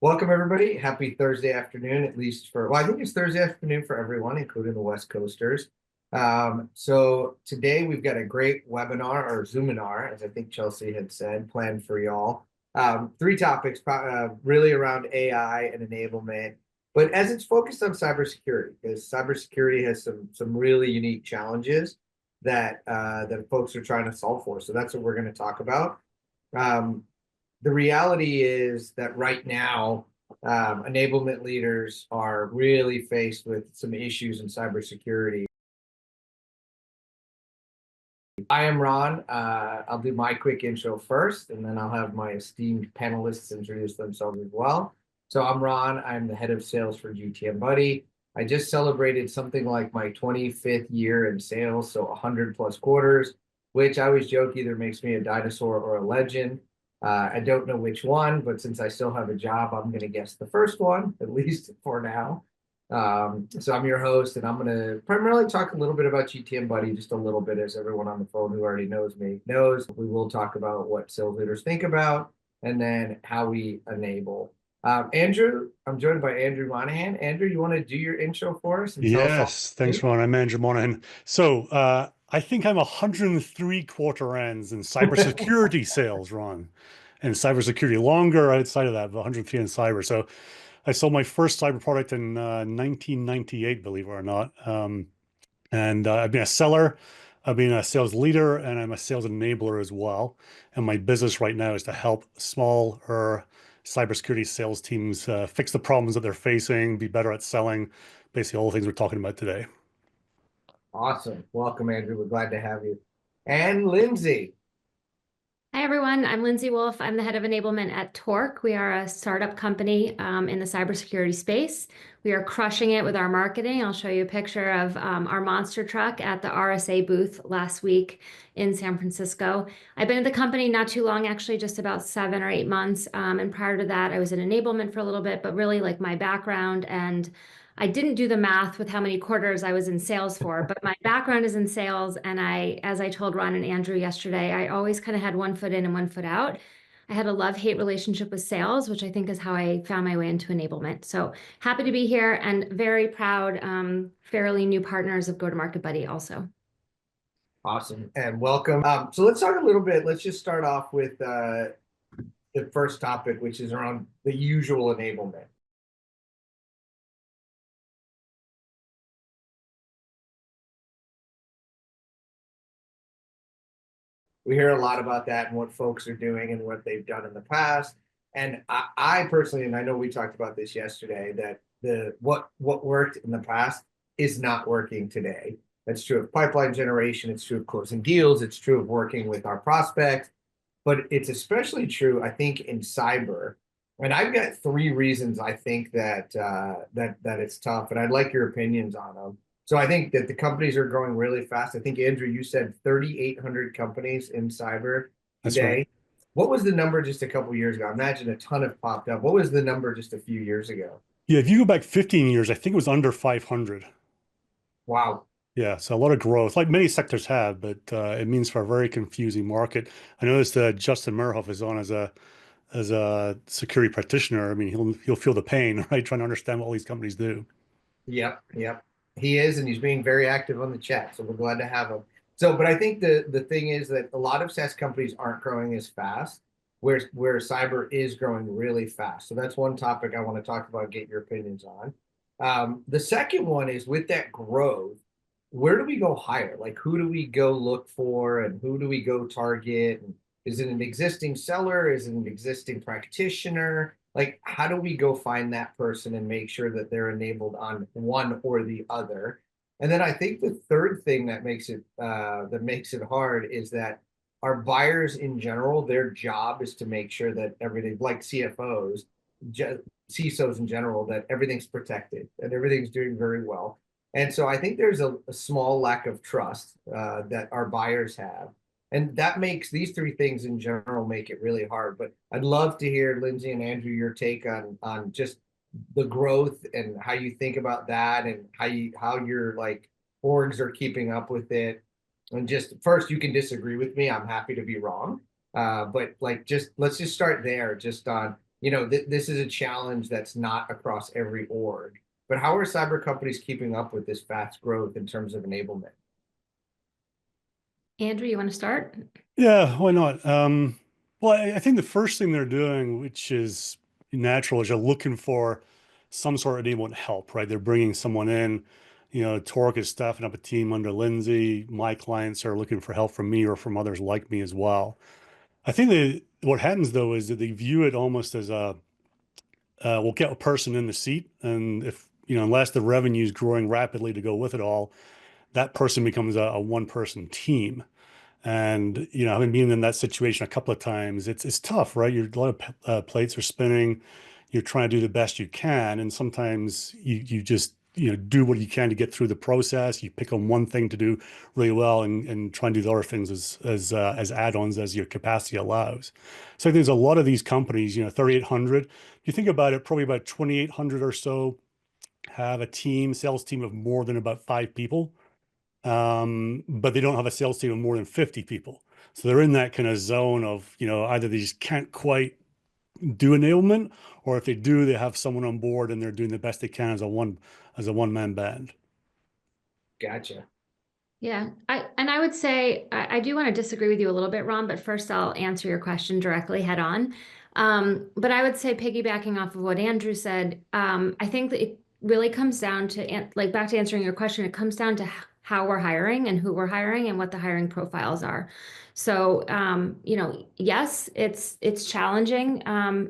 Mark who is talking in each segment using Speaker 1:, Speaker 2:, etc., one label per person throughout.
Speaker 1: Welcome, everybody. Happy Thursday afternoon, at least well, I think it's Thursday afternoon for everyone, including the West Coasters. So today we've got a great webinar or Zoominar, as I think Chelsea had said, planned for y'all. Three topics, really around AI and enablement, but as it's focused on cybersecurity, because cybersecurity has some really unique challenges that folks are trying to solve for. So that's what we're going to talk about. The reality is that right now, enablement leaders are really faced with some issues in cybersecurity. I am Ron. I'll do my quick intro first, and then I'll have my esteemed panelists introduce themselves as well. So I'm Ron. I'm the head of sales for GTM Buddy. I just celebrated something like my 25th year in sales, so 100 plus quarters, which I always joke either makes me a dinosaur or a legend. I don't know which one, but since I still have a job, I'm going to guess the first one, at least for now. So I'm your host, and I'm going to primarily talk a little bit about GTM Buddy, just a little bit, as everyone on the phone who already knows me knows. We will talk about what sales leaders think about, and then how we enable. Andrew, I'm joined by Andrew Monaghan. Andrew, you want to do your intro for us and tell us all?
Speaker 2: Yes, thanks, Ron. I'm Andrew Monaghan. So I think I'm 103 quarter ends in cybersecurity sales, Ron, and cybersecurity longer outside of that, but 103 in cyber. So I sold my first cyber product in 1998, believe it or not. And I've been a seller, I've been a sales leader, and I'm a sales enabler as well. And my business right now is to help smaller cybersecurity sales teams fix the problems that they're facing, be better at selling, basically all the things we're talking about today.
Speaker 1: Awesome. Welcome, Andrew. We're glad to have you. And Lindsay.
Speaker 3: Hi, everyone. I'm Lindsay Wolf. I'm the head of enablement at Torque. We are a startup company in the cybersecurity space. We are crushing it with our marketing. I'll show you a picture of our monster truck at the RSA booth last week in San Francisco. I've been at the company not too long, actually, just about 7 or 8 months. And prior to that, I was in enablement for a little bit, but really like my background, and I didn't do the math with how many quarters I was in sales for, but my background is in sales. And as I told Ron and Andrew yesterday, I always kind of had one foot in and one foot out. I had a love-hate relationship with sales, which I think is how I found my way into enablement. So happy to be here and very proud, fairly new partners of Go-to-Market Buddy also.
Speaker 1: Awesome. And welcome. So let's talk a little bit. Let's just start off with the first topic, which is around the usual enablement. We hear a lot about that and what folks are doing and what they've done in the past. And I personally, and I know we talked about this yesterday, that what worked in the past is not working today. That's true of pipeline generation. It's true of closing deals. It's true of working with our prospects. But it's especially true, I think, in cyber. And I've got 3 reasons I think that it's tough, and I'd like your opinions on them. So I think that the companies are growing really fast. I think, Andrew, you said 3,800 companies in cyber
Speaker 2: That's
Speaker 1: today.
Speaker 2: right.
Speaker 1: What was the number just a couple of years ago? I imagine a ton have popped up. What was the number just a few years ago?
Speaker 2: Yeah, if you go back 15 years, I think it was under 500.
Speaker 1: Wow.
Speaker 2: Yeah, so a lot of growth, like many sectors have, but it means for a very confusing market. I noticed that Justin Merhoff is on as a security practitioner. I mean, he'll feel the pain, right, trying to understand what all these companies do.
Speaker 1: Yep. He is, and he's being very active on the chat, so we're glad to have him. So, but I think the thing is that a lot of SaaS companies aren't growing as fast, where cyber is growing really fast. So that's one topic I want to talk about, get your opinions on. The second one is, with that growth, where do we go hire? Like, who do we go look for, and who do we go target? And is it an existing seller? Is it an existing practitioner? Like, how do we go find that person and make sure that they're enabled on one or the other? And then I think the third thing that makes it hard is that our buyers in general, their job is to make sure that everything, like CFOs, CISOs in general, that everything's protected and everything's doing very well. And so I think there's a small lack of trust that our buyers have. And that makes these 3 things in general make it really hard. But I'd love to hear, Lindsay and Andrew, your take on just the growth and how you think about that, and how your like orgs are keeping up with it. And just first, you can disagree with me. I'm happy to be wrong. But like, let's just start there, just on you know, this is a challenge that's not across every org. But how are cyber companies keeping up with this fast growth in terms of enablement?
Speaker 3: Andrew, you want to start?
Speaker 2: Yeah, why not? Well, I think the first thing they're doing, which is natural, is you're looking for some sort of enablement help, right? They're bringing someone in. You know, Torque is staffing up a team under Lindsay. My clients are looking for help from me or from others like me as well. I think what happens though is that they view it almost as we'll get a person in the seat, and if you know, unless the revenue is growing rapidly to go with it all, that person becomes a one-person team. And you know, having been in that situation a couple of times, it's tough, right? A lot of plates are spinning. You're trying to do the best you can, and sometimes you just do what you can to get through the process. You pick on one thing to do really well, and try and do the other things as add-ons as your capacity allows. So there's a lot of these companies. 3,800. If you think about it, probably about 2,800 or so have a sales team of more than about 5 people, but they don't have a sales team of more than 50 people. So they're in that kind of zone of, either they just can't quite do enablement, or if they do, they have someone on board and they're doing the best they can as a one-man band.
Speaker 1: Gotcha.
Speaker 3: Yeah, I would say I do want to disagree with you a little bit, Ron, but first I'll answer your question directly head on. But I would say piggybacking off of what Andrew said, I think that it really comes down to, like, back to answering your question, it comes down to how we're hiring and who we're hiring and what the hiring profiles are. So, yes, it's challenging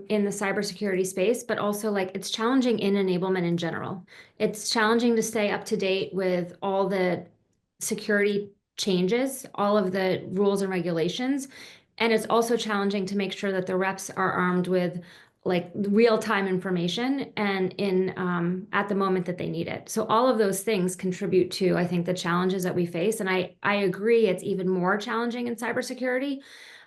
Speaker 3: in the cybersecurity space, but also like it's challenging in enablement in general. It's challenging to stay up to date with all the security changes, all of the rules and regulations. And it's also challenging to make sure that the reps are armed with like real-time information and in at the moment that they need it. So all of those things contribute to, I think, the challenges that we face. And I agree it's even more challenging in cybersecurity.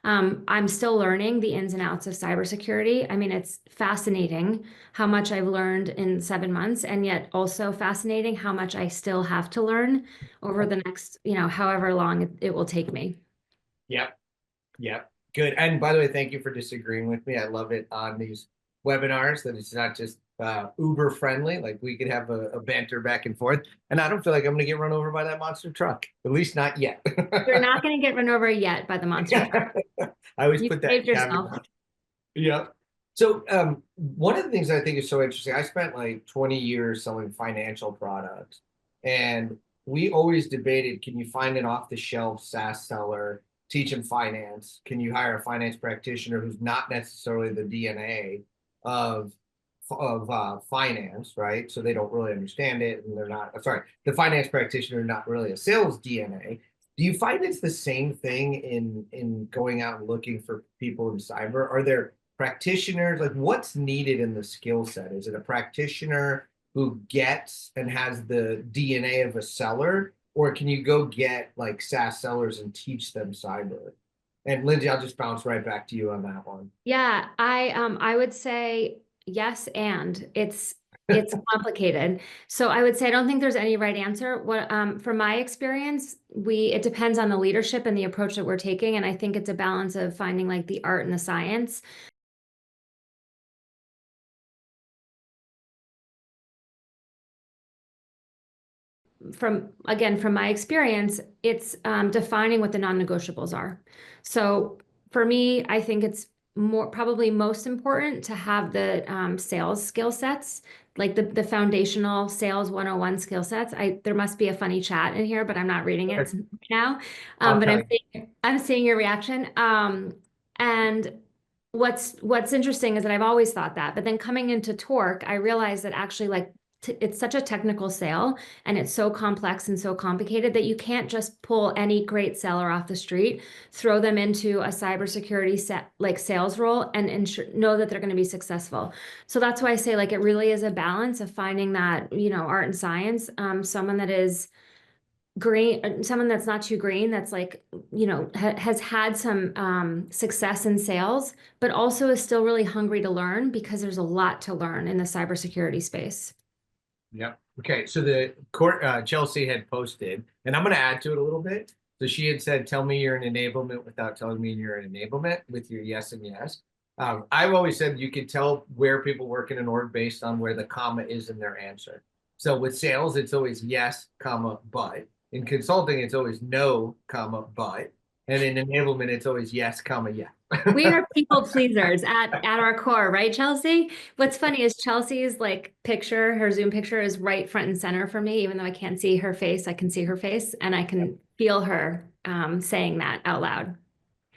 Speaker 3: I'm still learning the ins and outs of cybersecurity. I mean, it's fascinating how much I've learned in 7 months, and yet also fascinating how much I still have to learn over the next, however long it will take me.
Speaker 1: Yep. Yep. Good. And by the way, thank you for disagreeing with me. I love it on these webinars that it's not just Uber friendly. Like we could have a banter back and forth. And I don't feel like I'm going to get run over by that monster truck, at least not yet.
Speaker 3: You're not going to get run over yet by the monster truck.
Speaker 1: I always
Speaker 3: You
Speaker 1: put that
Speaker 3: saved yourself.
Speaker 1: caveat. Yeah. So one of the things I think is so interesting, I spent like 20 years selling financial products, and we always debated, can you find an off-the-shelf SaaS seller, teach them finance? Can you hire a finance practitioner who's not necessarily the DNA of finance, right? So they don't really understand it, and they're not, sorry, the finance practitioner, not really a sales DNA. Do you find it's the same thing in going out and looking for people in cyber? Are there practitioners, like what's needed in the skill set? Is it a practitioner who gets and has the DNA of a seller, or can you go get like SaaS sellers and teach them cyber? And Lindsay, I'll just bounce right back to you on that one.
Speaker 3: Yeah, I would say yes, and it's complicated. So I would say I don't think there's any right answer. What from my experience, it depends on the leadership and the approach that we're taking, and I think it's a balance of finding like the art and the science. From my experience, it's defining what the non-negotiables are. So for me, I think it's probably most important to have the sales skill sets, like the foundational sales 101 skill sets. There must be a funny chat in here, but I'm not reading it now. But I'm seeing your reaction. And what's interesting is that I've always thought that, but then coming into Torque, I realized that actually like it's such a technical sale, and it's so complex and so complicated that you can't just pull any great seller off the street, throw them into a cybersecurity like sales role and know that they're going to be successful. So that's why I say like it really is a balance of finding that, art and science, someone that is green, someone that's not too green, that's like, has had some success in sales, but also is still really hungry to learn, because there's a lot to learn in the cybersecurity space.
Speaker 1: Yep. Okay. So the court, Chelsea had posted, and I'm going to add to it a little bit. So she had said, tell me you're an enablement without telling me you're an enablement with your yes and yes. I've always said you could tell where people work in an org based on where the comma is in their answer. So with sales, it's always yes, comma, but. In consulting, it's always no, comma, but. And in enablement, it's always yes, comma, yeah.
Speaker 3: We are people pleasers at our core, right, Chelsea? What's funny is Chelsea's like picture, her Zoom picture is right front and center for me. Even though I can't see her face, I can see her face and I can feel her saying that out loud.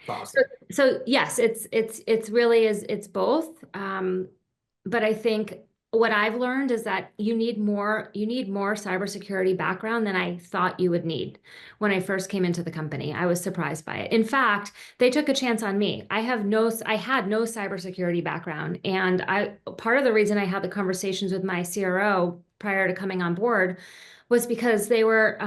Speaker 1: Awesome.
Speaker 3: So yes, it's really is it's both. But I think what I've learned is that you need more cybersecurity background than I thought you would need when I first came into the company. I was surprised by it. In fact, they took a chance on me. I had no cybersecurity background, and part of the reason I had the conversations with my CRO prior to coming on board was because they were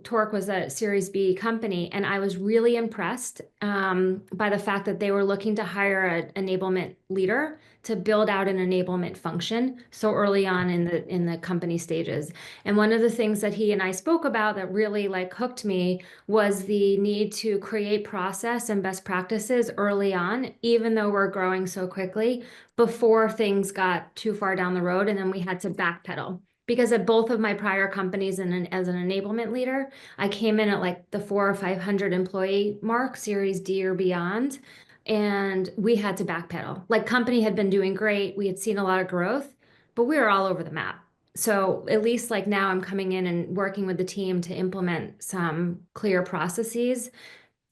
Speaker 3: Torque was a Series B company, and I was really impressed by the fact that they were looking to hire an enablement leader to build out an enablement function so early on in the company stages. And one of the things that he and I spoke about that really like hooked me was the need to create process and best practices early on, even though we're growing so quickly, before things got too far down the road and then we had to backpedal. Because at both of my prior companies and as an enablement leader, I came in at like the 400 or 500 employee mark, Series D or beyond, and we had to backpedal. Like company had been doing great, we had seen a lot of growth, but we were all over the map. So at least like now I'm coming in and working with the team to implement some clear processes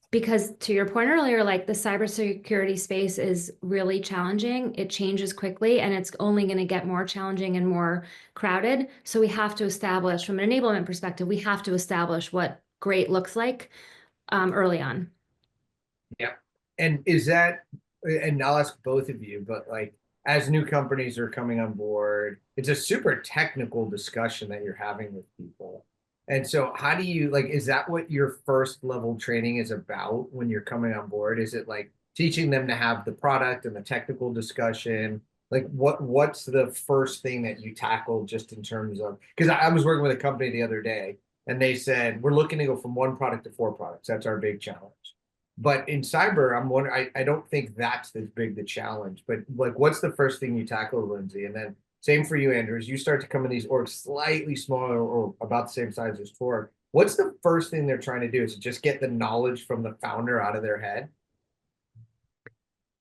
Speaker 3: because to your point earlier, like the cybersecurity space is really challenging. It changes quickly and it's only going to get more challenging and more crowded. So we have to establish, from an enablement perspective, we have to establish what great looks like early on.
Speaker 1: Yeah. And is that, and I'll ask both of you, but like as new companies are coming on board, it's a super technical discussion that you're having with people. And so how do you like, is that what your first level training is about when you're coming on board? Is it like teaching them to have the product and the technical discussion? Like what's the first thing that you tackle just in terms of, because I was working with a company the other day and they said, we're looking to go from 1 product to 4 products. That's our big challenge. But in cyber, I'm wondering, I don't think that's as big the challenge, but like, what's the first thing you tackle, Lindsay? And then same for you, Andrew, as you start to come in these orgs slightly smaller or about the same size as Torque, what's the first thing they're trying to do? Is it just get the knowledge from the founder out of their head?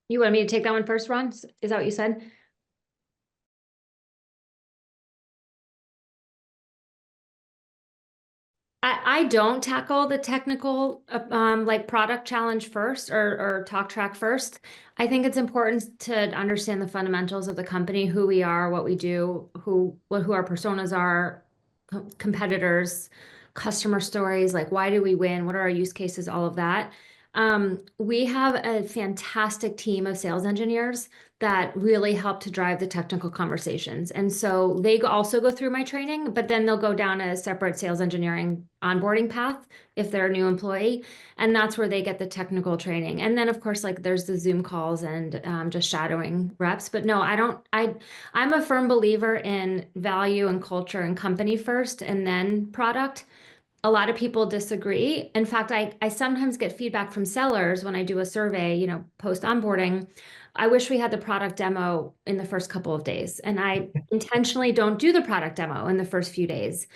Speaker 3: You want me to take that one first, Ron? Is that what you said? I don't tackle the technical like product challenge first or talk track first. I think it's important to understand the fundamentals of the company, who we are, what we do, who our personas are, competitors, customer stories, like why do we win, what are our use cases, all of that. We have a fantastic team of sales engineers that really help to drive the technical conversations. And so they also go through my training, but then they'll go down a separate sales engineering onboarding path if they're a new employee. And that's where they get the technical training. And then of course, like there's the Zoom calls and just shadowing reps. But no, I'm a firm believer in value and culture and company first and then product. A lot of people disagree. In fact, I sometimes get feedback from sellers when I do a survey, post onboarding. I wish we had the product demo in the first couple of days. And I intentionally don't do the product demo in the first few days.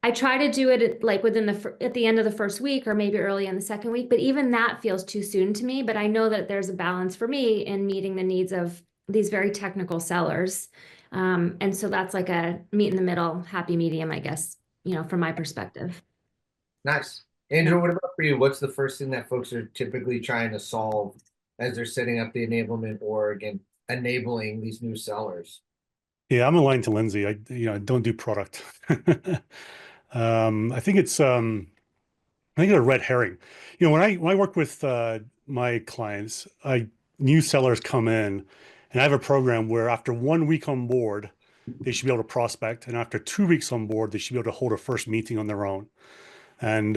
Speaker 3: I try to do it like at the end of the first week or maybe early in the second week, but even that feels too soon to me. But I know that there's a balance for me in meeting the needs of these very technical sellers. And so that's like a meet in the middle, happy medium, I guess, from my perspective.
Speaker 1: Nice. Andrew, what about for you? What's the first thing that folks are typically trying to solve as they're setting up the enablement org and enabling these new sellers?
Speaker 2: Yeah, I'm aligned to Lindsay. I don't do product. I think it's a red herring. When I work with my clients, new sellers come in, and I have a program where after 1 week on board, they should be able to prospect, and after 2 weeks on board, they should be able to hold a first meeting on their own. And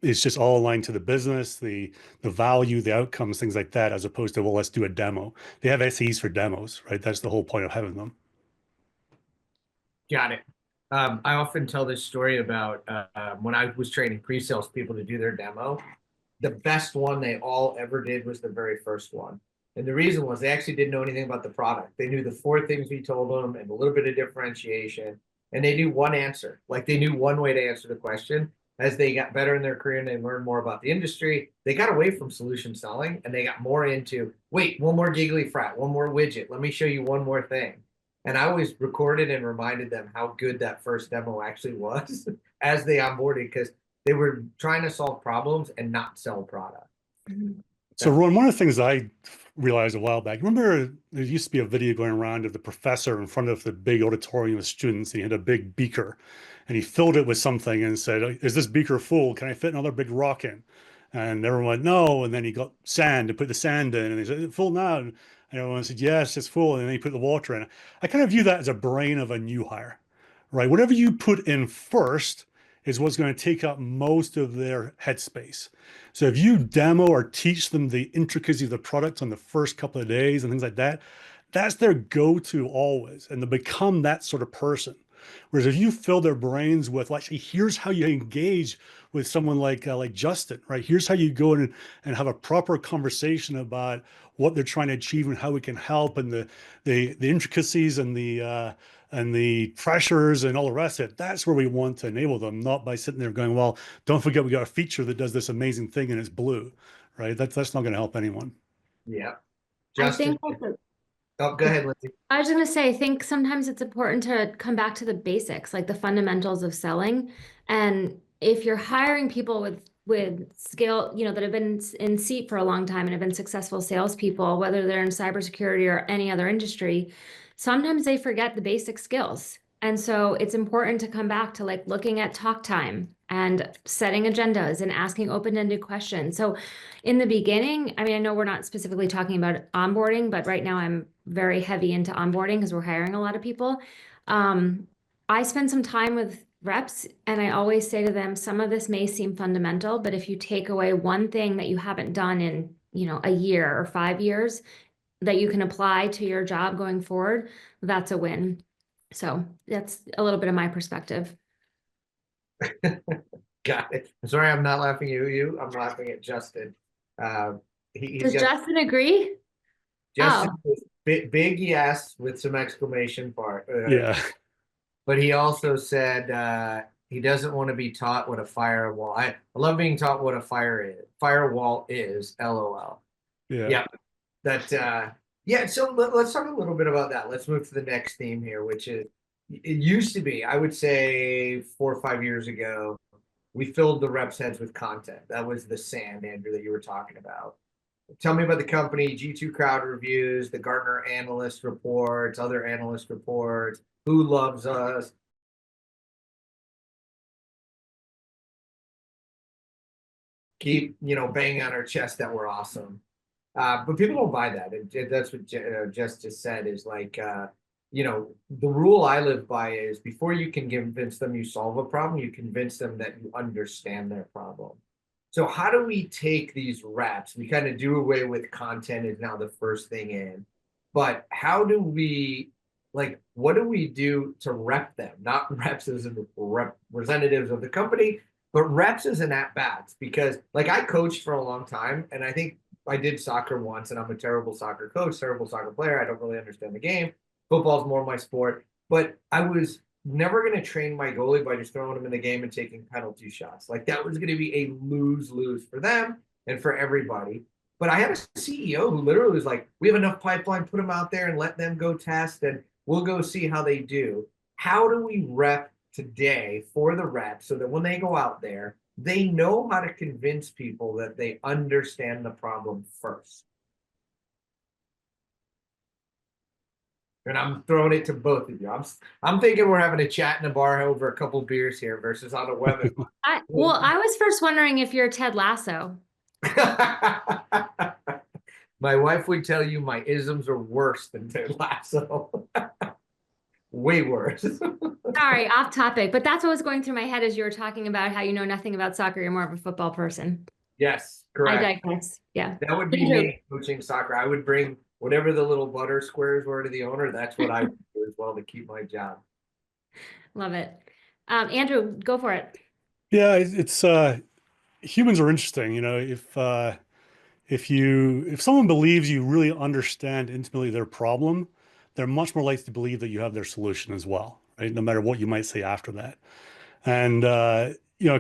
Speaker 2: it's just all aligned to the business, the value, the outcomes, things like that, as opposed to, well, let's do a demo. They have SEs for demos, right? That's the whole point of having them.
Speaker 1: Got it. I often tell this story about when I was training pre-sales people to do their demo. The best one they all ever did was the very first one. And the reason was they actually didn't know anything about the product. They knew the 4 things we told them and a little bit of differentiation. And they knew one answer. Like they knew one way to answer the question. As they got better in their career and they learned more about the industry, they got away from solution selling and they got more into, wait, one more giggly frat, one more widget. Let me show you one more thing. And I always recorded and reminded them how good that first demo actually was as they onboarded, because they were trying to solve problems and not sell product.
Speaker 2: So Ron, one of the things I realized a while back, remember there used to be a video going around of the professor in front of the big auditorium of students. He had a big beaker and he filled it with something and said, is this beaker full? Can I fit another big rock in? And everyone went, no. And then he got sand to put the sand in and he said, is it full now? And everyone said, yes, it's full. And then he put the water in. I kind of view that as a brain of a new hire, right? Whatever you put in first is what's going to take up most of their headspace. So if you demo or teach them the intricacies of the product on the first couple of days and things like that, that's their go-to always. And they become that sort of person. Whereas if you fill their brains with, well, actually, here's how you engage with someone like Justin, right? Here's how you go in and have a proper conversation about what they're trying to achieve and how we can help, and the intricacies and the pressures and all the rest of it. That's where we want to enable them, not by sitting there going, well, don't forget we got a feature that does this amazing thing and it's blue, right? That's not going to help anyone.
Speaker 1: Yeah.
Speaker 3: Justin.
Speaker 1: Oh, go ahead, Lindsay.
Speaker 3: I was going to say, I think sometimes it's important to come back to the basics, like the fundamentals of selling. And if you're hiring people with skill, that have been in seat for a long time and have been successful salespeople, whether they're in cybersecurity or any other industry, sometimes they forget the basic skills. And so it's important to come back to like looking at talk time and setting agendas and asking open-ended questions. So in the beginning, I mean, I know we're not specifically talking about onboarding, but right now I'm very heavy into onboarding because we're hiring a lot of people. I spend some time with reps and I always say to them, some of this may seem fundamental, but if you take away one thing that you haven't done in, a year or 5 years that you can apply to your job going forward, that's a win. So that's a little bit of my perspective.
Speaker 1: Got it. I'm sorry, I'm not laughing at you. I'm laughing at Justin.
Speaker 3: Does Justin agree?
Speaker 1: Justin, big yes with some exclamation part.
Speaker 2: Yeah.
Speaker 1: But he also said he doesn't want to be taught what a firewall. I love being taught what a firewall is. LOL.
Speaker 2: Yeah.
Speaker 1: Yep. That. Yeah. So let's talk a little bit about that. Let's move to the next theme here, which is, it used to be, I would say 4 or 5 years ago, we filled the reps' heads with content. That was the sand, Andrew, that you were talking about. Tell me about the company, G2 crowd reviews, the Gartner analyst reports, other analyst reports, who loves us. Keep, banging on our chest that we're awesome. But people don't buy that. And that's what Jess just said is like, the rule I live by is before you can convince them you solve a problem, you convince them that you understand their problem. So how do we take these reps? We kind of do away with content is now the first thing in, but how do we, what do we do to rep them? Not reps as representatives of the company, but reps as an at-bats, because I coached for a long time and I think I did soccer once and I'm a terrible soccer coach, terrible soccer player. I don't really understand the game. Football's more my sport, but I was never going to train my goalie by just throwing him in the game and taking penalty shots. That was going to be a lose-lose for them and for everybody. But I had a CEO who literally was like, we have enough pipeline, put them out there and let them go test and we'll go see how they do. How do we rep today for the reps so that when they go out there, they know how to convince people that they understand the problem first? And I'm throwing it to both of you. I'm thinking we're having a chat in a bar over a couple beers here versus on a webinar.
Speaker 3: I was first wondering if you're Ted Lasso.
Speaker 1: My wife would tell you my isms are worse than Ted Lasso. Way worse.
Speaker 3: Sorry, off topic, but that's what was going through my head as you were talking about how you know nothing about soccer. You're more of a football person.
Speaker 1: Yes, correct.
Speaker 3: I digress. Yeah.
Speaker 1: That would be me coaching soccer. I would bring whatever the little butter squares were to the owner. That's what I would do as well to keep my job.
Speaker 3: Love it. Andrew, go for it.
Speaker 2: Yeah, it's humans are interesting. If if someone believes you really understand intimately their problem, they're much more likely to believe that you have their solution as well, right? No matter what you might say after that. And a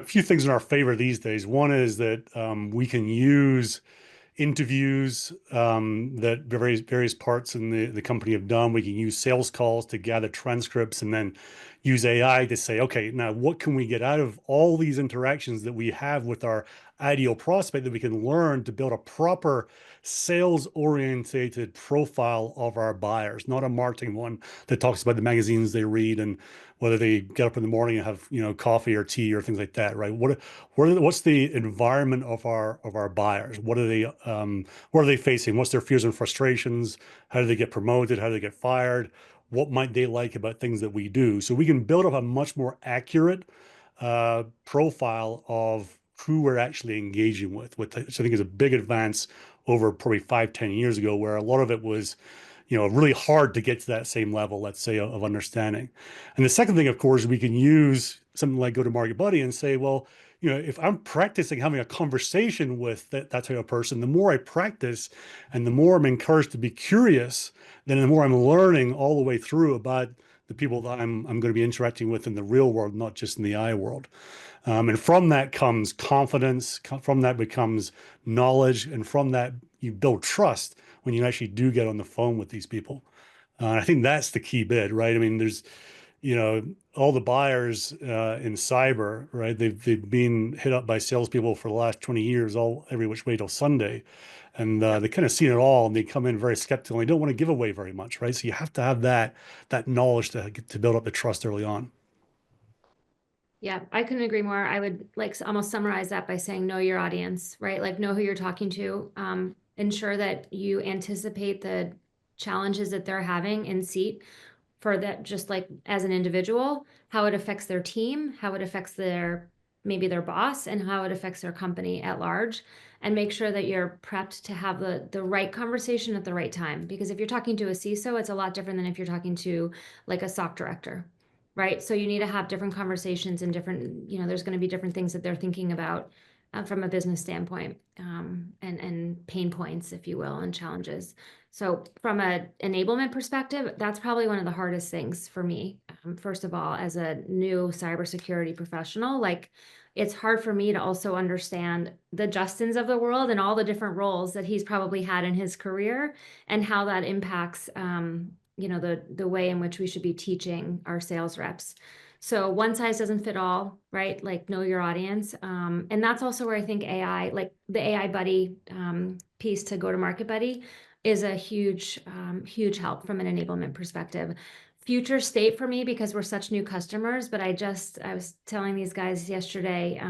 Speaker 2: few things in our favor these days. One is that we can use interviews that various parts in the company have done. We can use sales calls to gather transcripts and then use AI to say, okay, now what can we get out of all these interactions that we have with our ideal prospect that we can learn to build a proper sales orientated profile of our buyers, not a marketing one that talks about the magazines they read and whether they get up in the morning and have coffee or tea or things like that, right? What's the environment of our buyers? What are they facing? What's their fears and frustrations? How do they get promoted? How do they get fired? What might they like about things that we do? So we can build up a much more accurate profile of who we're actually engaging with, which I think is a big advance over probably 5-10 years ago, where a lot of it was really hard to get to that same level, let's say, of understanding. And the second thing, of course, we can use something like Go-to-Market Buddy and say, well, if I'm practicing having a conversation with that type of person, the more I practice and the more I'm encouraged to be curious, then the more I'm learning all the way through about the people that I'm going to be interacting with in the real world, not just in the I world. And from that comes confidence, from that becomes knowledge, and from that you build trust when you actually do get on the phone with these people. I think that's the key bit, right? I mean, there's, all the buyers in cyber, right? They've been hit up by salespeople for the last 20 years, every which way till Sunday. And they kind of seen it all, and they come in very skeptical. And they don't want to give away very much, right? So you have to have that knowledge to build up the trust early on.
Speaker 3: Yeah, I couldn't agree more. I would almost summarize that by saying know your audience, right? Like know who you're talking to. Ensure that you anticipate the challenges that they're having in seat for that, just like as an individual, how it affects their team, how it affects maybe their boss, and how it affects their company at large. And make sure that you're prepped to have the right conversation at the right time. Because if you're talking to a CISO, it's a lot different than if you're talking to like a SOC director. Right. So you need to have different conversations and different, there's going to be different things that they're thinking about from a business standpoint, and pain points, if you will, and challenges. So from an enablement perspective, that's probably one of the hardest things for me. First of all, as a new cybersecurity professional, it's hard for me to also understand the Justins of the world and all the different roles that he's probably had in his career and how that impacts the way in which we should be teaching our sales reps. So one size doesn't fit all, right? Like know your audience. And that's also where I think AI, like the AI Buddy piece to Go-to-Market Buddy is a huge help from an enablement perspective. Future state for me, because we're such new customers, but I was telling these guys yesterday,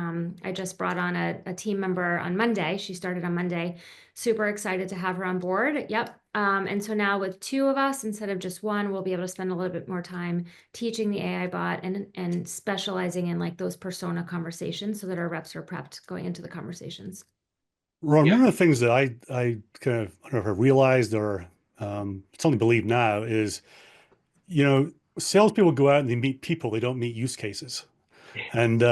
Speaker 3: I just brought on a team member on Monday. She started on Monday. Super excited to have her on board. Yep. And so now with 2 of us, instead of just 1, we'll be able to spend a little bit more time teaching the AI bot and specializing in like those persona conversations so that our reps are prepped going into the conversations.
Speaker 2: Ron, one of the things that I kind of, I don't know if I realized or something believe now is, salespeople go out and they meet people, they don't meet use cases. And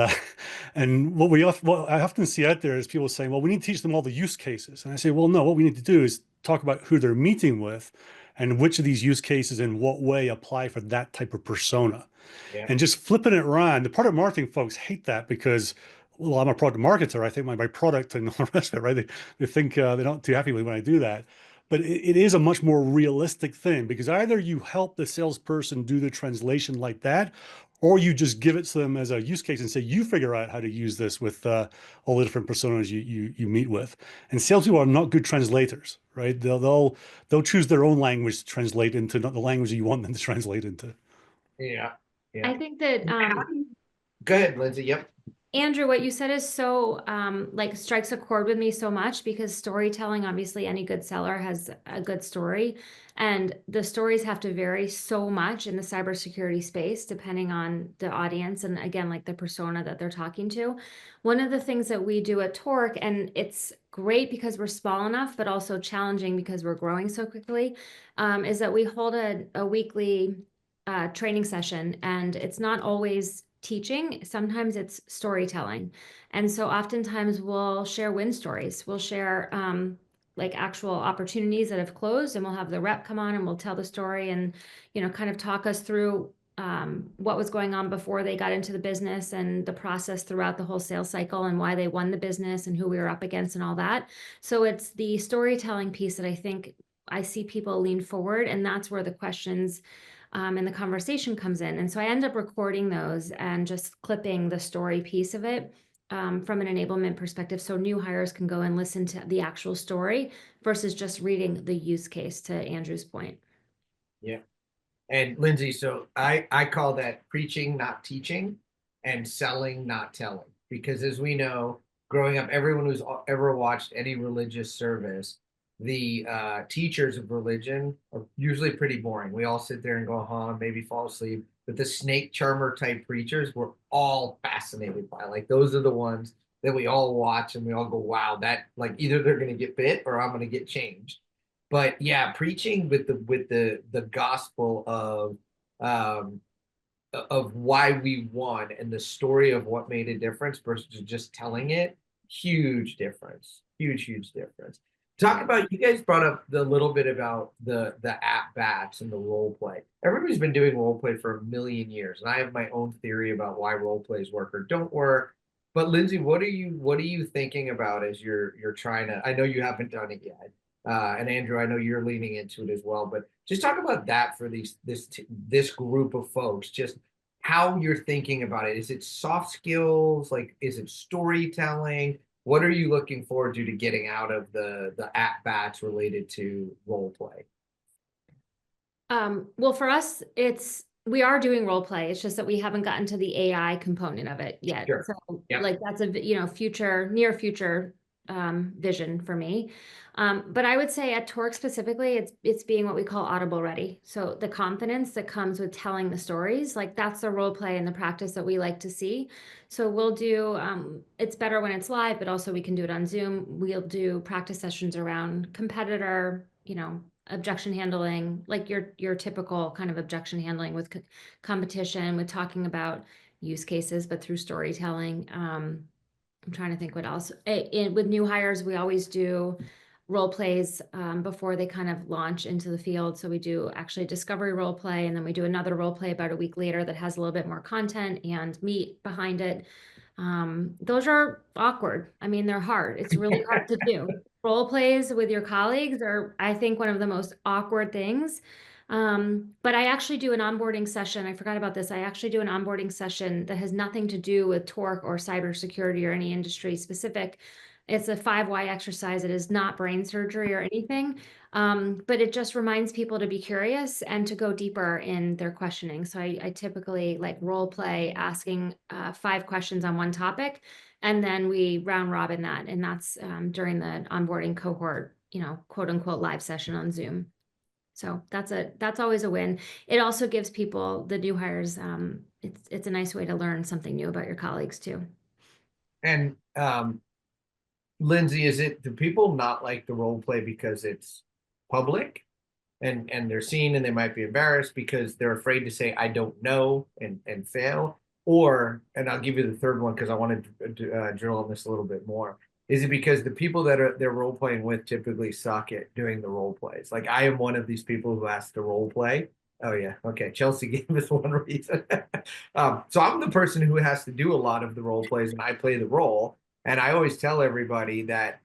Speaker 2: and what I often see out there is people saying, well, we need to teach them all the use cases. And I say, well, no, what we need to do is talk about who they're meeting with and which of these use cases in what way apply for that type of persona.
Speaker 1: Yeah.
Speaker 2: And just flipping it around. The product marketing folks hate that because, well, I'm a product marketer. I think my product and all the rest of it, right? They think they're not too happy with when I do that. But it is a much more realistic thing because either you help the salesperson do the translation like that, or you just give it to them as a use case and say, you figure out how to use this with all the different personas you meet with. And salespeople are not good translators, right? They'll choose their own language to translate into, not the language you want them to translate into.
Speaker 1: Yeah.
Speaker 3: I think that
Speaker 1: Go ahead, Lindsay. Yep.
Speaker 3: Andrew, what you said is so strikes a chord with me so much because storytelling, obviously any good seller has a good story, and the stories have to vary so much in the cybersecurity space depending on the audience and again, like the persona that they're talking to. One of the things that we do at Torque, and it's great because we're small enough, but also challenging because we're growing so quickly, is that we hold a weekly training session, and it's not always teaching, sometimes it's storytelling. And so oftentimes we'll share win stories. We'll share like actual opportunities that have closed, and we'll have the rep come on and we'll tell the story and, kind of talk us through what was going on before they got into the business and the process throughout the whole sales cycle and why they won the business and who we were up against and all that. So it's the storytelling piece that I think I see people lean forward, and that's where the questions and the conversation comes in. And so I end up recording those and just clipping the story piece of it from an enablement perspective, so new hires can go and listen to the actual story versus just reading the use case, to Andrew's point.
Speaker 1: Yeah. And Lindsay, so I call that preaching, not teaching, and selling, not telling. Because as we know, growing up, everyone who's ever watched any religious service, the teachers of religion are usually pretty boring. We all sit there and go, huh, maybe fall asleep. But the snake charmer type preachers we're all fascinated by. Like those are the ones that we all watch and we all go, wow, that like either they're going to get bit or I'm going to get changed. But yeah, preaching with the gospel of why we won and the story of what made a difference versus just telling it, huge difference. Huge difference. Talk about, you guys brought up the little bit about the at bats and the role play. Everybody's been doing role play for a million years, and I have my own theory about why role plays work or don't work. But Lindsay, what are you thinking about as you're trying to? I know you haven't done it yet. And Andrew, I know you're leaning into it as well, but just talk about that for this group of folks, just how you're thinking about it. Is it soft skills? Like, is it storytelling? What are you looking forward to getting out of the at-bats related to role play?
Speaker 3: Well, for us, we are doing role play. It's just that we haven't gotten to the AI component of it yet.
Speaker 1: Sure.
Speaker 3: So
Speaker 1: Yep.
Speaker 3: like that's a near future vision for me. But I would say at Torque specifically, it's being what we call audible ready. So the confidence that comes with telling the stories, like that's the role play and the practice that we like to see. So we'll do, it's better when it's live, but also we can do it on Zoom. We'll do practice sessions around competitor, objection handling, like your typical kind of objection handling with competition, with talking about use cases, but through storytelling. I'm trying to think what else. With new hires, we always do role plays before they kind of launch into the field. So we do actually discovery role play, and then we do another role play about a week later that has a little bit more content and meat behind it. Those are awkward. I mean, they're hard. It's really hard to do. Role plays with your colleagues are, I think, one of the most awkward things. But I actually do an onboarding session. I forgot about this. I actually do an onboarding session that has nothing to do with Torque or cybersecurity or any industry specific. It's a 5 why exercise. It is not brain surgery or anything. But it just reminds people to be curious and to go deeper in their questioning. So I typically like role play asking 5 questions on one topic, and then we round robin that. And that's during the onboarding cohort, quote unquote live session on Zoom. So that's always a win. It also gives people, the new hires, it's a nice way to learn something new about your colleagues too.
Speaker 1: And Lindsay, do people not like the role play because it's public and they're seen and they might be embarrassed because they're afraid to say, I don't know and fail? Or, and I'll give you the third one because I want to drill on this a little bit more. Is it because the people that they're role playing with typically suck at doing the role plays? Like I am one of these people who has to role play. Oh yeah, okay. Chelsea gave us one reason. So I'm the person who has to do a lot of the role plays, and I play the role. And I always tell everybody that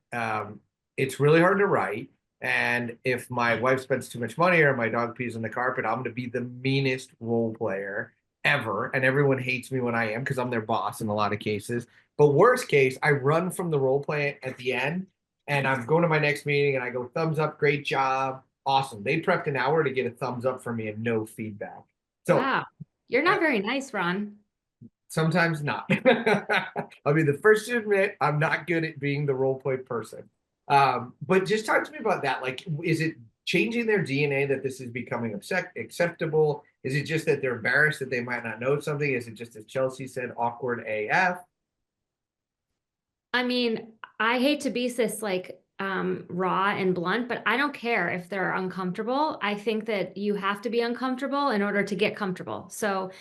Speaker 1: it's really hard to write. And if my wife spends too much money or my dog pees on the carpet, I'm going to be the meanest role player ever. And everyone hates me when I am because I'm their boss in a lot of cases. But worst case, I run from the role play at the end and I'm going to my next meeting and I go, thumbs up, great job. Awesome. They prepped an hour to get a thumbs up from me and no feedback. So
Speaker 3: wow, you're not very nice, Ron.
Speaker 1: Sometimes not. I'll be the first to admit I'm not good at being the role play person. But just talk to me about that. Like, is it changing their DNA that this is becoming acceptable? Is it just that they're embarrassed that they might not know something? Is it just, as Chelsea said, awkward AF?
Speaker 3: I mean, I hate to be this like raw and blunt, but I don't care if they're uncomfortable. I think that you have to be uncomfortable in order to get comfortable. So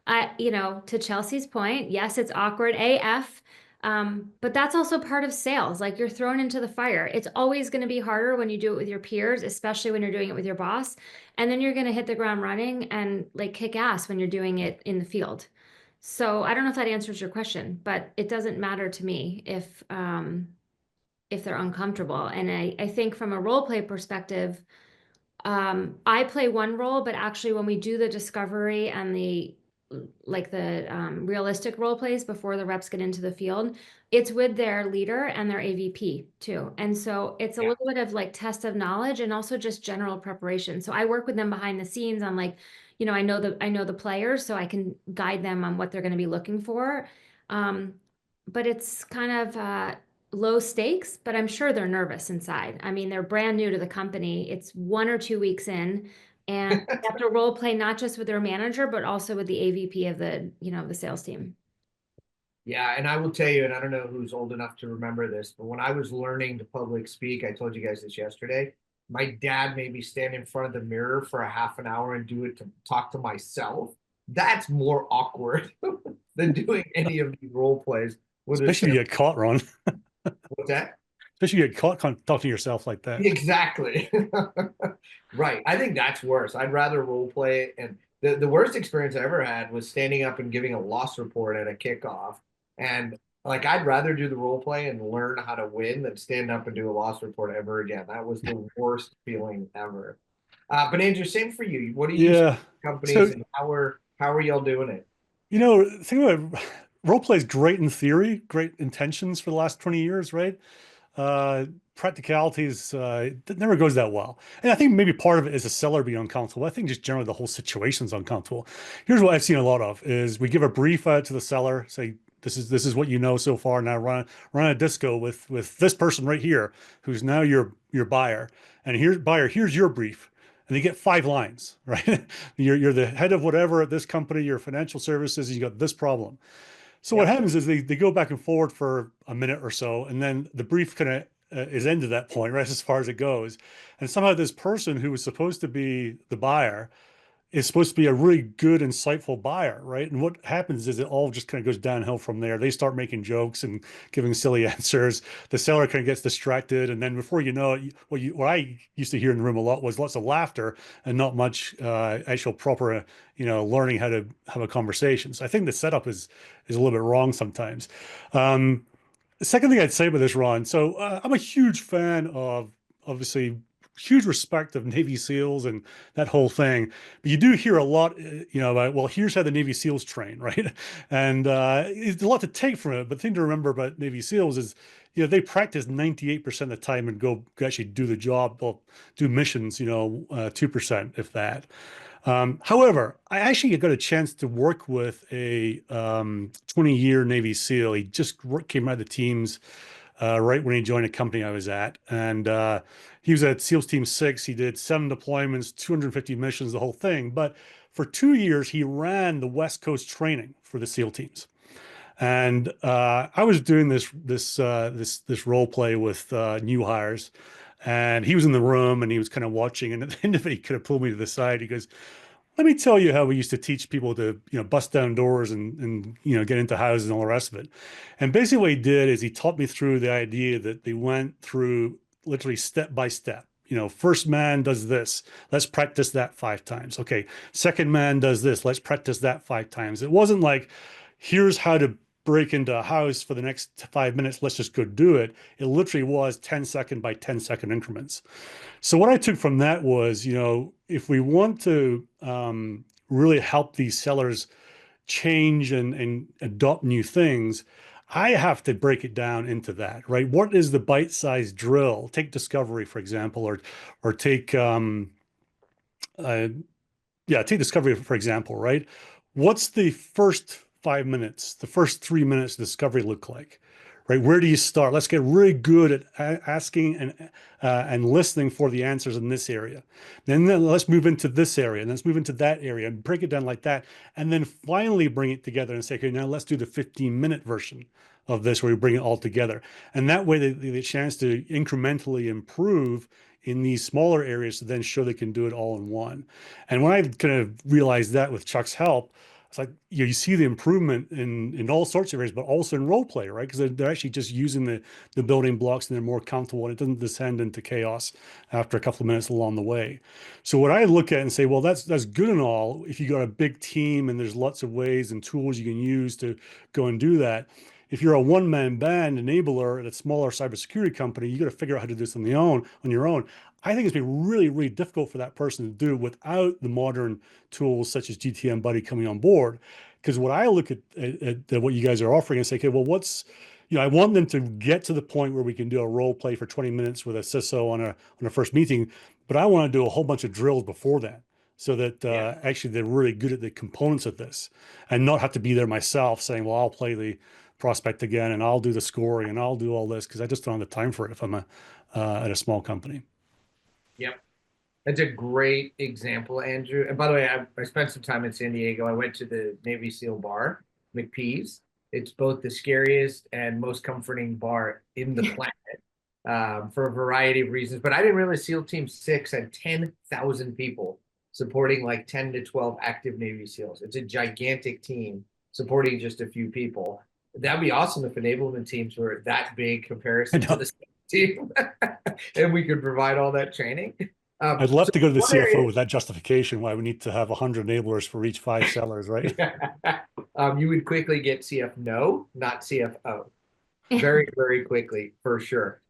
Speaker 3: to Chelsea's point, yes, it's awkward AF. But that's also part of sales. Like you're thrown into the fire. It's always going to be harder when you do it with your peers, especially when you're doing it with your boss. And then you're going to hit the ground running and like kick ass when you're doing it in the field. So I don't know if that answers your question, but it doesn't matter to me if they're uncomfortable. And I think from a role play perspective, I play one role, but actually when we do the discovery and the realistic role plays before the reps get into the field, it's with their leader and their AVP too. And so it's a little bit of like test of knowledge and also just general preparation. So I work with them behind the scenes on like, I know the players, so I can guide them on what they're going to be looking for. But it's kind of low stakes, but I'm sure they're nervous inside. I mean, they're brand new to the company. It's 1 or 2 weeks in, and they have to role play not just with their manager, but also with the AVP of the sales team.
Speaker 1: Yeah, and I will tell you, and I don't know who's old enough to remember this, but when I was learning to public speak, I told you guys this yesterday, my dad made me stand in front of the mirror for a half an hour and do it to talk to myself. That's more awkward than doing any of these role plays.
Speaker 2: Especially you get caught, Ron.
Speaker 1: What's that?
Speaker 2: Especially you get caught talking to yourself like that.
Speaker 1: Exactly. Right. I think that's worse. I'd rather role play. And the worst experience I ever had was standing up and giving a loss report at a kickoff. And like, I'd rather do the role play and learn how to win than stand up and do a loss report ever again. That was the worst feeling ever. But Andrew, same for you. What do you see companies and how are y'all doing it?
Speaker 2: The thing about role play is great in theory, great intentions for the last 20 years, right? Practicalities, it never goes that well. And I think maybe part of it is the seller being uncomfortable. I think just generally the whole situation's uncomfortable. Here's what I've seen a lot of is we give a brief out to the seller, say, this is what you know so far. Now run a disco with this person right here, who's now your buyer. And here's your brief. And they get 5 lines, right? You're the head of whatever at this company, your financial services, and you got this problem. So what happens is they go back and forward for a minute or so, and then the brief kind of is ended at that point, right, as far as it goes. And somehow this person who was supposed to be the buyer is supposed to be a really good, insightful buyer, right? And what happens is it all just kind of goes downhill from there. They start making jokes and giving silly answers. The seller kind of gets distracted, and then before you know it, what I used to hear in the room a lot was lots of laughter and not much actual proper, learning how to have a conversation. So I think the setup is a little bit wrong sometimes. The second thing I'd say about this, Ron. So I'm a huge fan of, obviously, huge respect of Navy SEALs and that whole thing. But you do hear a lot, about, well, here's how the Navy SEALs train, right? And it's a lot to take from it. But the thing to remember about Navy SEALs is, they practice 98% of the time and go actually do the job, well, do missions, 2%, if that. However, I actually got a chance to work with a 20-year Navy SEAL. He just came out of the teams right when he joined a company I was at. And he was at SEALs Team 6. He did 7 deployments, 250 missions, the whole thing. But for 2 years, he ran the West Coast training for the SEAL teams. And I was doing this role play with new hires. And he was in the room and he was kind of watching. And at the end of it, he kind of pulled me to the side. He goes, let me tell you how we used to teach people to, bust down doors and get into houses and all the rest of it. And basically what he did is he taught me through the idea that they went through literally step by step. First man does this. Let's practice that 5 times. Okay. Second man does this. Let's practice that 5 times. It wasn't like, here's how to break into a house for the next 5 minutes. Let's just go do it. It literally was 10-second by 10-second increments. So what I took from that was, if we want to really help these sellers change and adopt new things, I have to break it down into that, right? What is the bite-sized drill? Take discovery, for example, or take take discovery, for example, right? What's the first 5 minutes, the first 3 minutes of discovery look like, right? Where do you start? Let's get really good at asking and listening for the answers in this area. Then let's move into this area, and let's move into that area and break it down like that. And then finally bring it together and say, okay, now let's do the 15-minute version of this where we bring it all together. And that way they get a chance to incrementally improve in these smaller areas to then show they can do it all in one. And when I kind of realized that with Chuck's help, it's like you see the improvement in all sorts of areas, but also in role play, right? Because they're actually just using the building blocks and they're more comfortable and it doesn't descend into chaos after a couple of minutes along the way. So what I look at and say, well, that's good and all if you got a big team and there's lots of ways and tools you can use to go and do that. If you're a one-man band enabler at a smaller cybersecurity company, you got to figure out how to do this on your own. I think it's been really, really difficult for that person to do without the modern tools such as GTM Buddy coming on board. Because what I look at what you guys are offering and say, okay, well, I want them to get to the point where we can do a role play for 20 minutes with a CISO on a first meeting, but I want to do a whole bunch of drills before that so that actually they're really good at the components of this and not have to be there myself saying, well, I'll play the prospect again and I'll do the scoring and I'll do all this because I just don't have the time for it if I'm at a small company.
Speaker 1: Yep. That's a great example, Andrew. And by the way, I spent some time in San Diego. I went to the Navy SEAL bar, McPee's. It's both the scariest and most comforting bar in the planet for a variety of reasons. But I didn't realize SEAL Team 6 had 10,000 people supporting like 10 to 12 active Navy SEALs. It's a gigantic team supporting just a few people. That'd be awesome if enablement teams were that big comparison to the team and we could provide all that training.
Speaker 2: I'd love to go to the CFO with that justification why we need to have 100 enablers for each 5 sellers, right?
Speaker 1: You would quickly get CFO, not CFO. Very, very quickly, for sure.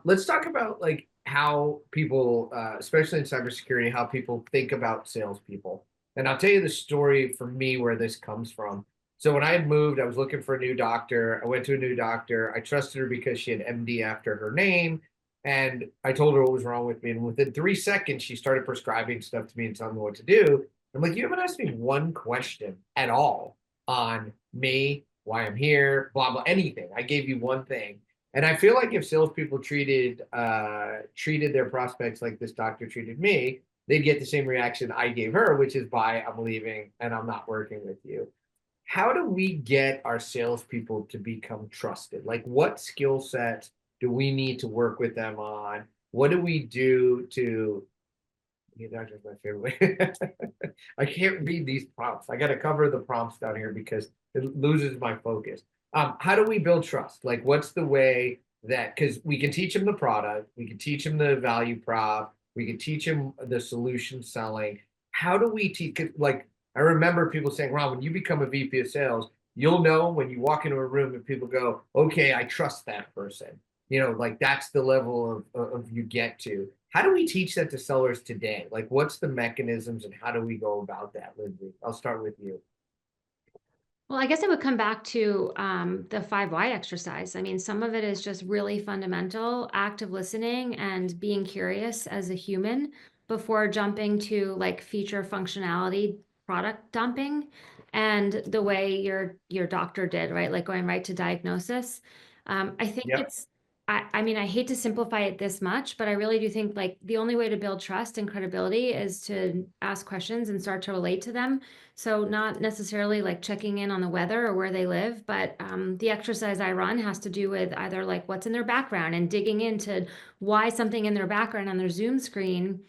Speaker 1: Let's talk about like how people, especially in cybersecurity, how people think about salespeople. And I'll tell you the story for me where this comes from. So when I had moved, I was looking for a new doctor. I went to a new doctor. I trusted her because she had MD after her name. And I told her what was wrong with me. And within 3 seconds, she started prescribing stuff to me and telling me what to do. I'm like, you haven't asked me one question at all on me, why I'm here, blah, blah, anything. I gave you one thing. And I feel like if salespeople treated their prospects like this doctor treated me, they'd get the same reaction I gave her, which is bye, I'm leaving and I'm not working with you. How do we get our salespeople to become trusted? Like what skill sets do we need to work with them on? What do we do to, doctor's my favorite way. I can't read these prompts. I got to cover the prompts down here because it loses my focus. How do we build trust? Like what's the way that, because we can teach them the product, we can teach them the value prop, we can teach them the solution selling. How do we teach, like, I remember people saying, Ron, when you become a VP of sales, you'll know when you walk into a room and people go, okay, I trust that person. Like that's the level of you get to. How do we teach that to sellers today? Like what's the mechanisms and how do we go about that, Lindsay? I'll start with you.
Speaker 3: Well, I guess it would come back to the 5 why exercise. I mean, some of it is just really fundamental, active listening and being curious as a human before jumping to like feature functionality product dumping and the way your doctor did, right? Like going right to diagnosis. I think I mean, I hate to simplify it this much, but I really do think like the only way to build trust and credibility is to ask questions and start to relate to them. So not necessarily like checking in on the weather or where they live, but the exercise I run has to do with either like what's in their background and digging into why something in their background on their Zoom screen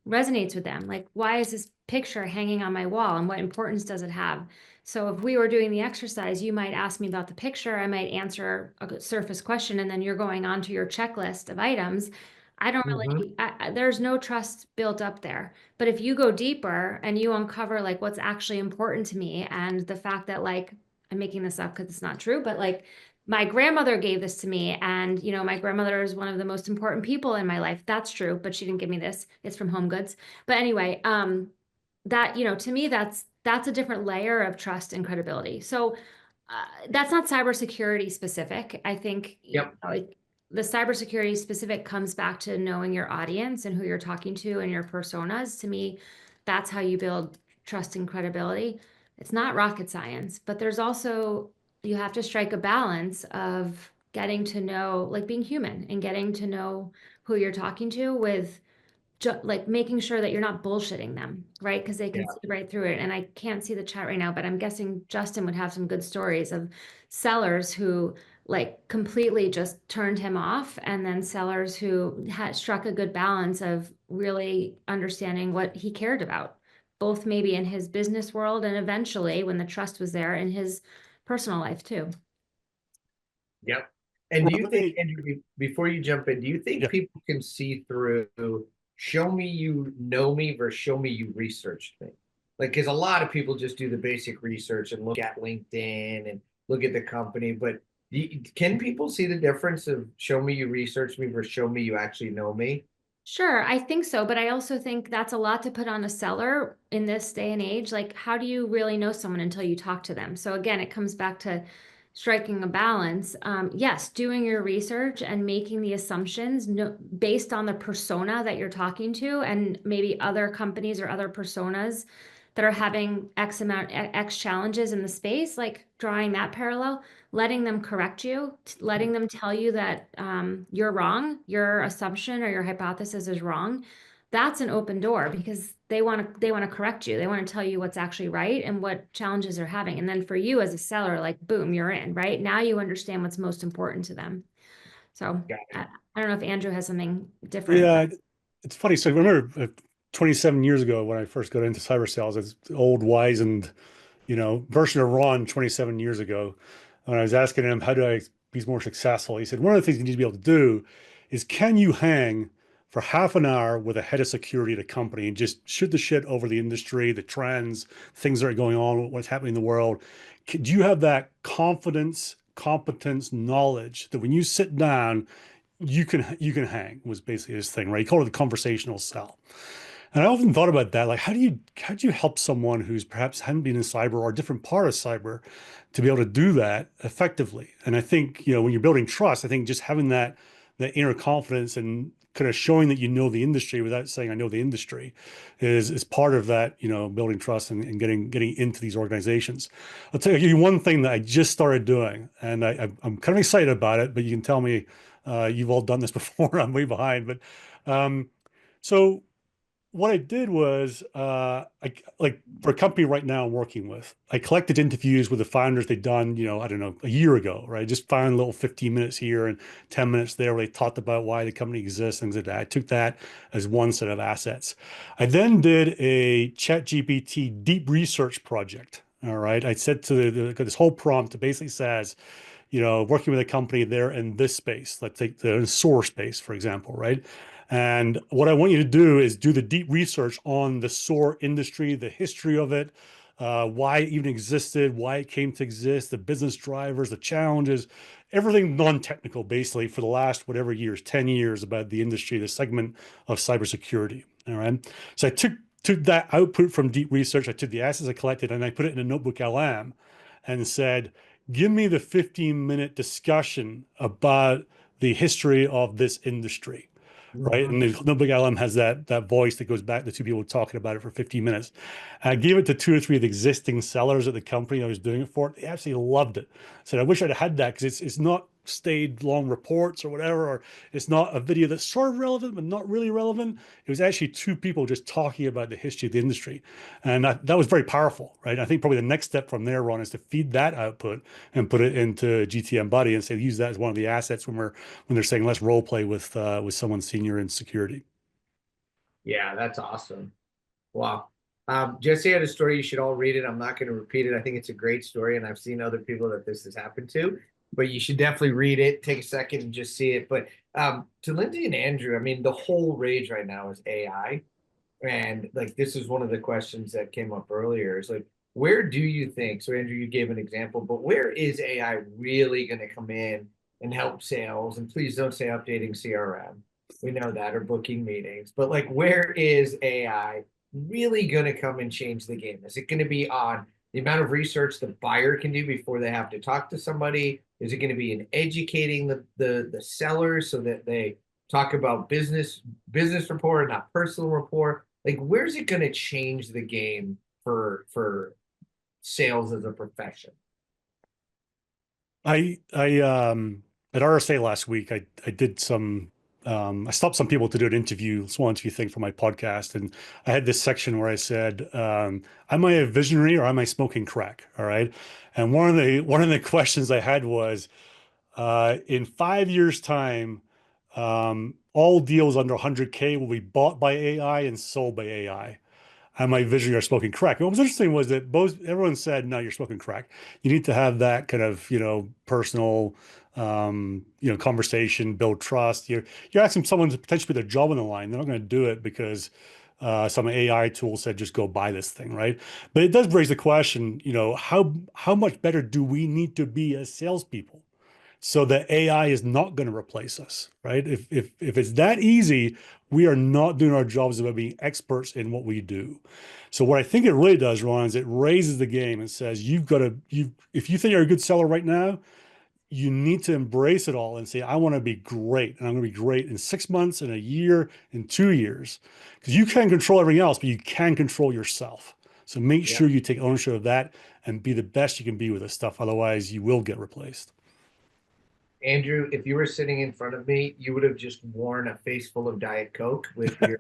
Speaker 3: resonates with them. Like, why is this picture hanging on my wall and what importance does it have? So if we were doing the exercise, you might ask me about the picture. I might answer a surface question, and then you're going on to your checklist of items. I don't really, there's no trust built up there. But if you go deeper and you uncover like what's actually important to me and the fact that like, I'm making this up because it's not true, but like my grandmother gave this to me and my grandmother is one of the most important people in my life. That's true, but she didn't give me this. It's from Home Goods. But anyway, that to me that's a different layer of trust and credibility. So that's not cybersecurity specific. I think the cybersecurity specific comes back to knowing your audience and who you're talking to and your personas. To me, that's how you build trust and credibility. It's not rocket science, but there's also, you have to strike a balance of getting to know, like being human and getting to know who you're talking to with like making sure that you're not bullshitting them, right? Because they can see right through it. And I can't see the chat right now, but I'm guessing Justin would have some good stories of sellers who like completely just turned him off, and then sellers who had struck a good balance of really understanding what he cared about. both maybe in his business world and eventually, when the trust was there, in his personal life too.
Speaker 1: Yep. And do
Speaker 2: Well,
Speaker 1: you
Speaker 2: let
Speaker 1: think,
Speaker 2: me,
Speaker 1: Andrew, before you jump in, do you think
Speaker 2: yeah.
Speaker 1: people can see through show me you know me versus show me you researched me? Like, because a lot of people just do the basic research and look at LinkedIn and look at the company, but can people see the difference of show me you researched me versus show me you actually know me?
Speaker 3: Sure, I think so, but I also think that's a lot to put on a seller in this day and age. Like, how do you really know someone until you talk to them? So again, it comes back to striking a balance. Yes, doing your research and making the assumptions based on the persona that you're talking to, and maybe other companies or other personas that are having X challenges in the space, like drawing that parallel, letting them correct you, letting them tell you that you're wrong, your assumption or your hypothesis is wrong. That's an open door because they want to correct you. They want to tell you what's actually right and what challenges they're having. And then for you as a seller, like boom, you're in, right? Now you understand what's most important to them. So
Speaker 1: Got it.
Speaker 3: I don't know if Andrew has something different,
Speaker 2: Yeah,
Speaker 3: but
Speaker 2: it's funny. So I remember 27 years ago when I first got into cyber sales, it's old, wizened, version of Ron 27 years ago. When I was asking him, how do I be more successful? He said, one of the things you need to be able to do is, can you hang for half an hour with a head of security at a company and just shoot the shit over the industry, the trends, things that are going on, what's happening in the world? Do you have that confidence, competence, knowledge that when you sit down, you can hang, was basically his thing, right? He called it the conversational sell. And I often thought about that, like how do you help someone who's perhaps hadn't been in cyber or a different part of cyber to be able to do that effectively? And I think, when you're building trust, I think just having that inner confidence and kind of showing that you know the industry without saying I know the industry is part of that, building trust and getting into these organizations. I'll tell you one thing that I just started doing, and I'm kind of excited about it, but you can tell me you've all done this before. I'm way behind, but so what I did was, like for a company right now I'm working with, I collected interviews with the founders they'd done, I don't know, a year ago, right? Just found little 15 minutes here and 10 minutes there where they talked about why the company exists, things like that. I took that as one set of assets. I then did a ChatGPT deep research project. All right. I said to this whole prompt that basically says, working with a company there in this space, let's take the SOAR space, for example, right? And what I want you to do is do the deep research on the SOAR industry, the history of it, why it even existed, why it came to exist, the business drivers, the challenges, everything non-technical, basically, for the last whatever years, 10 years about the industry, the segment of cybersecurity. All right. So I took that output from deep research, I took the assets I collected, and I put it in a notebook LM and said, give me the 15-minute discussion about the history of this industry, right?
Speaker 1: Mhm.
Speaker 2: And the Notebook LM has that voice that goes back to two people talking about it for 15 minutes. And I gave it to two or three of the existing sellers at the company I was doing it for. They absolutely loved it. I said, I wish I'd had that because it's not stayed long reports or whatever, or it's not a video that's sort of relevant but not really relevant. It was actually two people just talking about the history of the industry, and that was very powerful, right? I think probably the next step from there, Ron, is to feed that output and put it into GTM Buddy and say use that as one of the assets when they're saying let's role play with someone senior in security.
Speaker 1: Yeah, that's awesome. Wow. Jesse had a story. You should all read it. I'm not going to repeat it. I think it's a great story, and I've seen other people that this has happened to, but you should definitely read it. Take a second and just see it. But to Lindsay and Andrew, I mean, the whole rage right now is AI. And like, this is one of the questions that came up earlier is like, where do you think, so Andrew, you gave an example, but where is AI really going to come in and help sales? And please don't say updating CRM. We know that, or booking meetings, but like, where is AI really going to come and change the game? Is it going to be on the amount of research the buyer can do before they have to talk to somebody? Is it going to be in educating the sellers so that they talk about business rapport, not personal rapport? Like, where's it going to change the game for sales as a profession?
Speaker 2: I at RSA last week, I did some I stopped some people to do an interview, small interview thing for my podcast, and I had this section where I said, am I a visionary or am I smoking crack? All right. And one of the questions I had was, in 5 years' time, all deals under 100K will be bought by AI and sold by AI. am I visioning or smoking crack? And what was interesting was that everyone said, no, you're smoking crack. You need to have that kind of, personal, conversation, build trust. You're asking someone to potentially put their job on the line. They're not going to do it because some AI tool said just go buy this thing, right? But it does raise the question, how much better do we need to be as salespeople so that AI is not going to replace us, right? If it's that easy, we are not doing our jobs about being experts in what we do. So what I think it really does, Ron, is it raises the game and says if you think you're a good seller right now, you need to embrace it all and say, I want to be great. And I'm going to be great in 6 months, in a year, in 2 years. Because you can control everything else, but you can control yourself. So make sure you take ownership of that and be the best you can be with this stuff. Otherwise, you will get replaced.
Speaker 1: Andrew, if you were sitting in front of me, you would have just worn a face full of Diet Coke with your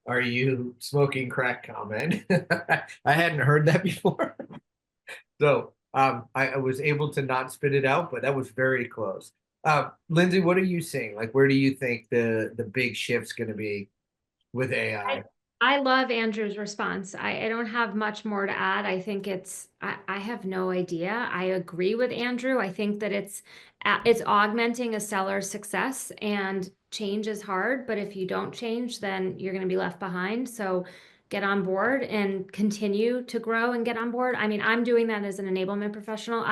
Speaker 1: "Are you smoking crack?" comment. I hadn't heard that before. So I was able to not spit it out, but that was very close. Lindsay, what are you seeing? Like, where do you think the big shift's going to be with AI?
Speaker 3: I love Andrew's response. I don't have much more to add. I think I have no idea. I agree with Andrew. I think that it's augmenting a seller's success, and change is hard, but if you don't change, then you're going to be left behind. So get on board and continue to grow and get on board. I mean, I'm doing that as an enablement professional.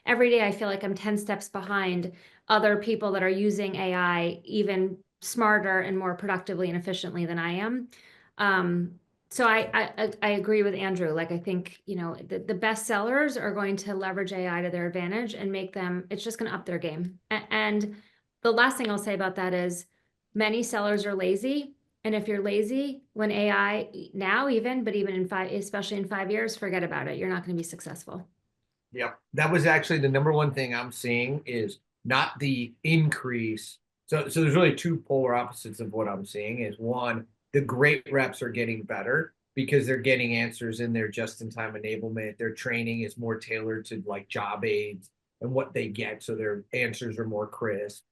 Speaker 3: Every day I feel like I'm 10 steps behind other people that are using AI even smarter and more productively and efficiently than I am. So I agree with Andrew. Like, I think, the best sellers are going to leverage AI to their advantage and it's just going to up their game. And the last thing I'll say about that is many sellers are lazy. And if you're lazy, when AI now but even especially in 5 years, forget about it. You're not going to be successful.
Speaker 1: Yeah, that was actually the number one thing I'm seeing is not the increase. So there's really two polar opposites of what I'm seeing is one, the great reps are getting better because they're getting answers in their just-in-time enablement. Their training is more tailored to like job aids and what they get. So their answers are more crisp.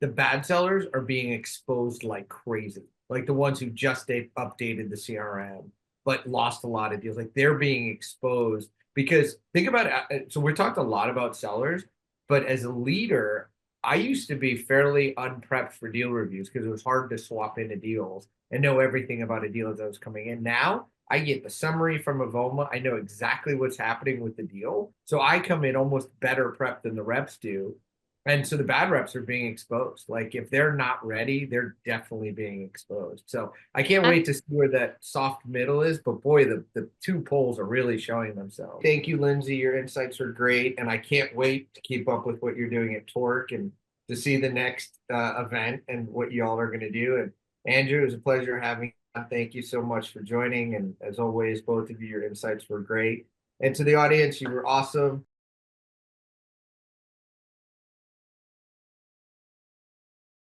Speaker 1: The bad sellers are being exposed like crazy. Like the ones who just updated the CRM, but lost a lot of deals. Like they're being exposed because think about it. So we talked a lot about sellers, but as a leader, I used to be fairly unprepped for deal reviews because it was hard to swap into deals and know everything about a deal as I was coming in. Now I get the summary from Avoma. I know exactly what's happening with the deal. So I come in almost better prepped than the reps do. And so the bad reps are being exposed. Like if they're not ready, they're definitely being exposed. So I can't wait to see where that soft middle is. But boy, the two poles are really showing themselves. Thank you, Lindsay. Your insights are great. And I can't wait to keep up with what you're doing at Torque and to see the next event and what y'all are going to do. And Andrew, it was a pleasure having you. Thank you so much for joining. And as always, both of you, your insights were great. And to the audience, you were awesome.